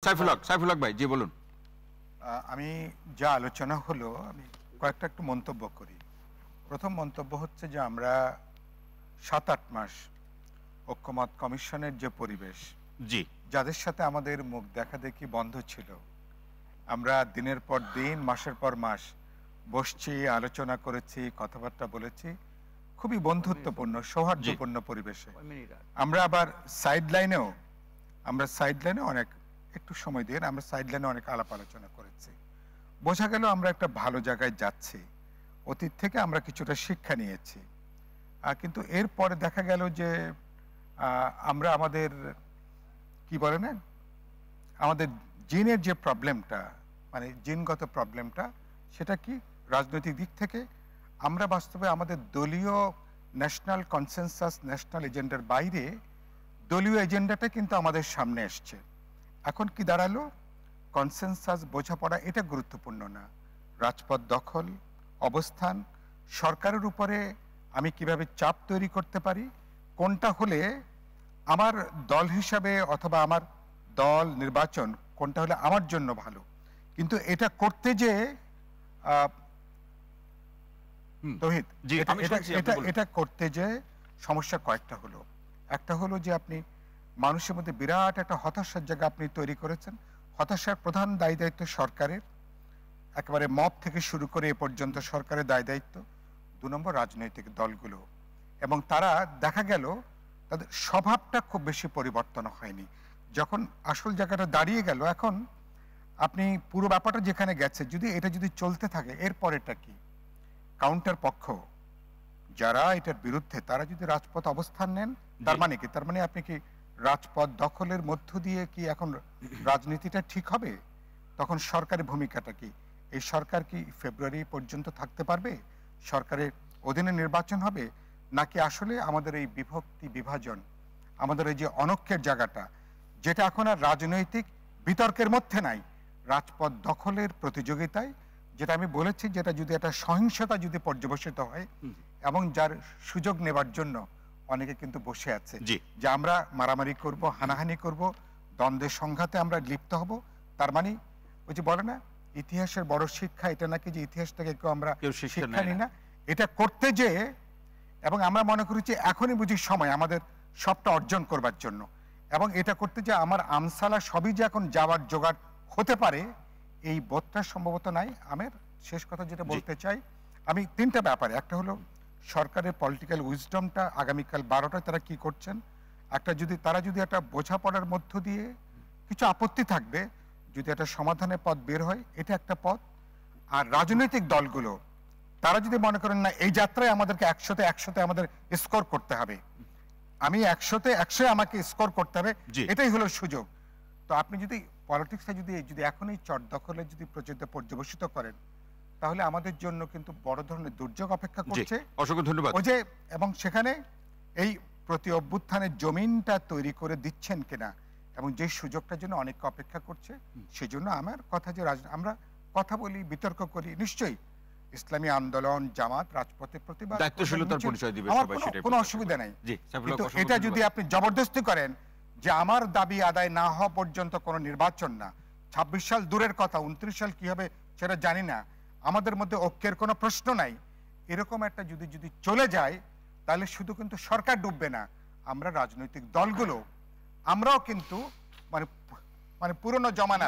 সাইফুল হক ভাই, জি বলুন। আমি যা আলোচনা হলো, আমি কয়েকটা একটু মন্তব্য করি। প্রথম মন্তব্য হচ্ছে যে আমরা ৭-৮ মাস ঐক্যমত কমিশনের যে পরিবেশ, জি, যাদের সাথে আমাদের মুখ দেখাদেখি বন্ধ ছিল, আমরা দিনের পর দিন, মাসের পর মাস বসছি, আলোচনা করেছি, কথাবার্তা বলেছি, খুবই বন্ধুত্বপূর্ণ সৌহার্দ্যপূর্ণ পরিবেশে। আমরা আবার সাইডলাইনেও অনেক একটু সময় দিয়ে আমরা সাইডলাইনে অনেক আলাপ আলোচনা করেছি। বোঝা গেল আমরা একটা ভালো জায়গায় যাচ্ছি, অতীত থেকে আমরা কিছুটা শিক্ষা নিয়েছি। কিন্তু এরপরে দেখা গেল যে আমরা আমাদের কি বলে না, আমাদের জিনের যে প্রবলেমটা, মানে জিনগত প্রবলেমটা, সেটা কি রাজনৈতিক দিক থেকে আমরা বাস্তবে আমাদের দলীয় ন্যাশনাল কনসেনসাস, ন্যাশনাল এজেন্ডার বাইরে দলীয় এজেন্ডাটা কিন্তু আমাদের সামনে এসছে। এখন কি দাঁড়ালো, কনসেনসাস, বোঝাপড়া এটা গুরুত্বপূর্ণ না, রাজপথ দখল, অবস্থান, সরকারের উপরে আমি কিভাবে চাপ তৈরি করতে পারি, কোনটা হলে আমার দল হিসাবে অথবা আমার দল নির্বাচন কোনটা হলে আমার জন্য ভালো। কিন্তু এটা করতে যে তৌহিদ, এটা করতে যে সমস্যা কয়েকটা হলো। একটা হলো যে আপনি মানুষের মধ্যে বিরাট একটা হতাশার জায়গা আপনি তৈরি করেছেন। হতাশার প্রধান দায়ী দায়িত্ব সরকারের, একেবারে মব থেকে শুরু করে এ পর্যন্ত সরকারের দায় দায়িত্ব। ২ নম্বর রাজনৈতিক দলগুলো, এবং তারা দেখা গেল তাদের স্বভাবটা খুব বেশি পরিবর্তন হয়নি। যখন আসল জায়গাটা দাঁড়িয়ে গেল, এখন আপনি পুরো ব্যাপারটা যেখানে গেছে, এটা যদি চলতে থাকে, এরপরেটা কি, কাউন্টার পক্ষ যারা এটার বিরুদ্ধে, তারা যদি রাজপথ অবস্থান নেন, তার মানে কি, তার মানে আপনি কি রাজপথ দখলের মধ্য দিয়ে কি এখন রাজনীতিটা ঠিক হবে? তখন সরকারের ভূমিকাটা কি? এই সরকার কি ফেব্রুয়ারি পর্যন্ত থাকতে পারবে? সরকারের অধীনে নির্বাচন হবে, নাকি আসলে আমাদের এই বিভক্তি, বিভাজন, আমাদের এই যে অনৈক্যের জায়গাটা, যেটা এখন আর রাজনৈতিক বিতর্কের মধ্যে নাই, রাজপথ দখলের প্রতিযোগিতায়, যেটা আমি বলেছি, যেটা যদি একটা সহিংসতা যদি পর্যবসিত হয়, এবং যার সুযোগ নেবার জন্য অনেকে কিন্তু বসে আছে, যে আমরা মারামারি করব, হানাহানি করব, দ্বন্দ্বের সংঘাতে আমরা লিপ্ত হব। তার মানে ওই যে বলে না, ইতিহাসের বড় শিক্ষা এটা নাকি, যে ইতিহাস থেকে কেউ আমরা শিক্ষা নিই না। এটা করতে যে, এবং আমরা মনে করি যে এখনই বুঝি সময় আমাদের সবটা অর্জন করবার জন্য, এবং এটা করতে যে আমার আমসালা সবই যে এখন যাওয়ার জোগাড় হতে পারে, এই বোধটা সম্ভবত নাই। আমার শেষ কথা যেটা বলতে চাই, আমি 3টা ব্যাপারে, একটা হলো সরকারের পলিটিক্যাল উইজডমটা আগামীকাল 12টায় তারা কি করছেন, তারা যদি একটা বোঝাপড়ার মধ্য দিয়ে, কিছু আপত্তি থাকবে, যদি একটা সমাধানের পথ বের হয়, এটা একটা পথ। আর রাজনৈতিক দলগুলো তারা যদি মনে করেন না, এই যাত্রায় আমাদেরকে 100-তে আমাদের স্কোর করতে হবে, আমি 100-তে 100 আমাকে স্কোর করতে হবে, এটাই হলো সুযোগ। তো আপনি যদি পলিটিক্সে যদি এখনই চট দখলে যদি পর্যবসিত করেন, তাহলে আমাদের জন্য কিন্তু বড় ধরনের দুর্যোগ অপেক্ষা করছে। অসংখ্য ধন্যবাদ। এবং সেখানে এই প্রতি অভ্যুত্থানের জমিনটা তৈরি করে দিচ্ছেন কিনা, এবং যে সুযোগটার জন্য অনেকে অপেক্ষা করছে, সেজন্য আমার কথা যে আমরা কথা বলি, বিতর্ক করি, নিশ্চয়ই ইসলামী আন্দোলন, জামাত রাজপথে প্রতিবাদ, দায়িত্বশীলতার পরিচয় দিবে সবাই, সেটাই কোনো অসুবিধা নাই। কিন্তু এটা যদি আপনি জবরদস্তি করেন যে আমার দাবি আদায় না হওয়া পর্যন্ত কোনো নির্বাচন না, 26 সাল দূরের কথা, 29 সাল কি হবে সেটা জানি না, আমাদের মধ্যে ঐক্যের কোনো প্রশ্ন নাই, এরকম একটা যদি চলে যায়, তাহলে শুধু কিন্তু সরকার ডুববে না, আমরা রাজনৈতিক দলগুলো আমরাও কিন্তু মানে পুরনো জমানা